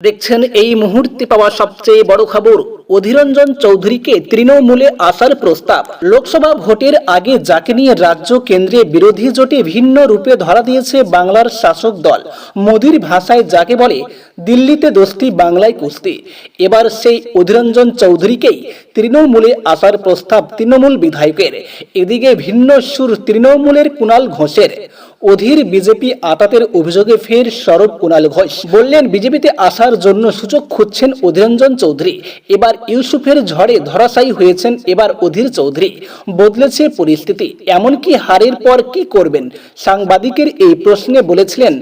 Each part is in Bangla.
দেখছেন এই মুহূর্তে পাওয়া সবচেয়ে বড় খবর, অধীররঞ্জন চৌধুরীকে তৃণমূলে আসার প্রস্তাব। লোকসভা ভোটের আগে যাকে নিয়ে রাজ্য কেন্দ্রে বিরোধী জোটে ভিন্ন রূপে ধরা দিয়েছে বাংলার শাসক দল, মোদির ভাষায় যাকে বলে দিল্লিতে দোস্তি বাংলায় কুস্তি, এবার সেই অধীররঞ্জন চৌধুরীকেই তৃণমূলে আসার প্রস্তাব তৃণমূল বিধায়কের। এদিকে ভিন্ন সুর তৃণমূলের কুণাল ঘোষের। অধীর বিজেপি আতাতের অভিযোগে ফের সরব কুণাল ঘোষ, বললেন বিজেপিতে আসার জন্য সুযোগ খুঁজছেন অধীররঞ্জন চৌধুরী। এবার ইউসুফের ঝড়ে ধরাশায়ী হয়েছেন এবার অধীর চৌধুরী। বদলেছে পরিস্থিতি, এমনকি হারের পর কি করবেন? সাংবাদিকের এই প্রশ্নে বলেছিলেন,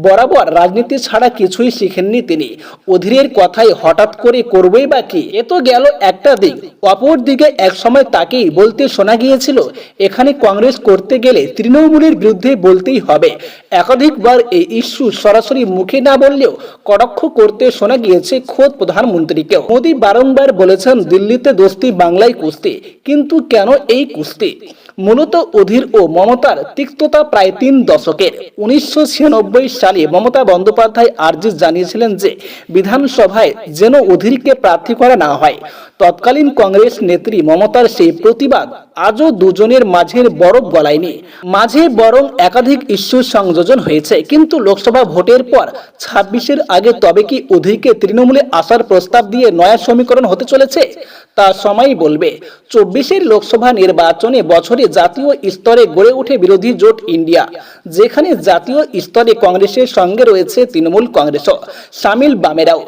বরাবর রাজনীতি ছাড়া কিছুই শিখেননি তিনি। অধীরের কথাই হঠাৎ করে করবেই বা কি? এ তো গেল একটা দিক। অপর দিকে একসময় তাকেই বলতে শোনা গিয়েছিল, এখানে কংগ্রেস করতে গেলে তৃণমূলের বিরুদ্ধে বলতেই হবে। একাধিকবার এই ইস্যু সরাসরি মুখে না বললেও কটাক্ষ করতে শোনা গিয়েছে খোদ প্রধানমন্ত্রীকেও। মোদী বারংবার বলেছেন দিল্লিতে দোস্তি বাংলায় কুস্তি, কিন্তু কেন এই কুস্তি? মূলত অধীর ও মমতার তিক্ততা প্রায় 3 দশকের। 1996 সালে মমতা বন্দ্যোপাধ্যায় আর্জি জানিয়েছিলেন যে বিধানসভায় যেন অধীরকে প্রার্থী করা না হয়। তৎকালীন কংগ্রেস নেত্রী মমতার সেই প্রতিবাদ আজও দুজনের মাঝের বরফ গলায়নি। মাঝে বরং একাধিক ইস্যুর সংযোজন হয়েছে। কিন্তু লোকসভা ভোটের পর 26-এর আগে তবে কি অধীরকে তৃণমূলে আসার প্রস্তাব দিয়ে নয়া সমীকরণ হতে চলেছে? তা সময়ই বলবে। 24-এর লোকসভা নির্বাচনে বছরে জাতীয় স্তরে গড়ে ওঠে বিরোধী জোট ইন্ডিয়া, যেখানে জাতীয় স্তরে কংগ্রেসের সঙ্গে রয়েছে তৃণমূল কংগ্রেসও, শামিল বামেরাও।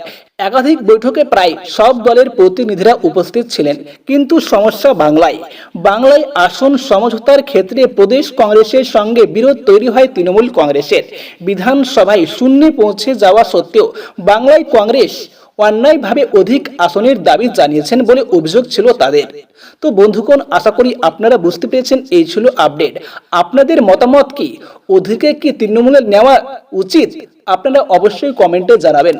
একাধিক বৈঠকে প্রায় সব দলের প্রতিনিধিরা উপস্থিত ছিলেন। কিন্তু সমস্যা বাংলায় আসন সমঝোতার ক্ষেত্রে প্রদেশ কংগ্রেসের সঙ্গে বিরোধ তৈরি হয় তৃণমূল কংগ্রেসের। বিধানসভায় শূন্যে পৌঁছে যাওয়া সত্ত্বেও বাংলায় কংগ্রেস অন্যায়ভাবে অধিক আসনের দাবি জানিয়েছেন বলে অভিযোগ ছিল তাদের। তো বন্ধুগণ, আশা করি আপনারা বুঝতে পেরেছেন। এই ছিল আপডেট। আপনাদের মতামত কি? অধীরকে কি তৃণমূলে নেওয়া উচিত? আপনারা অবশ্যই কমেন্টে জানাবেন।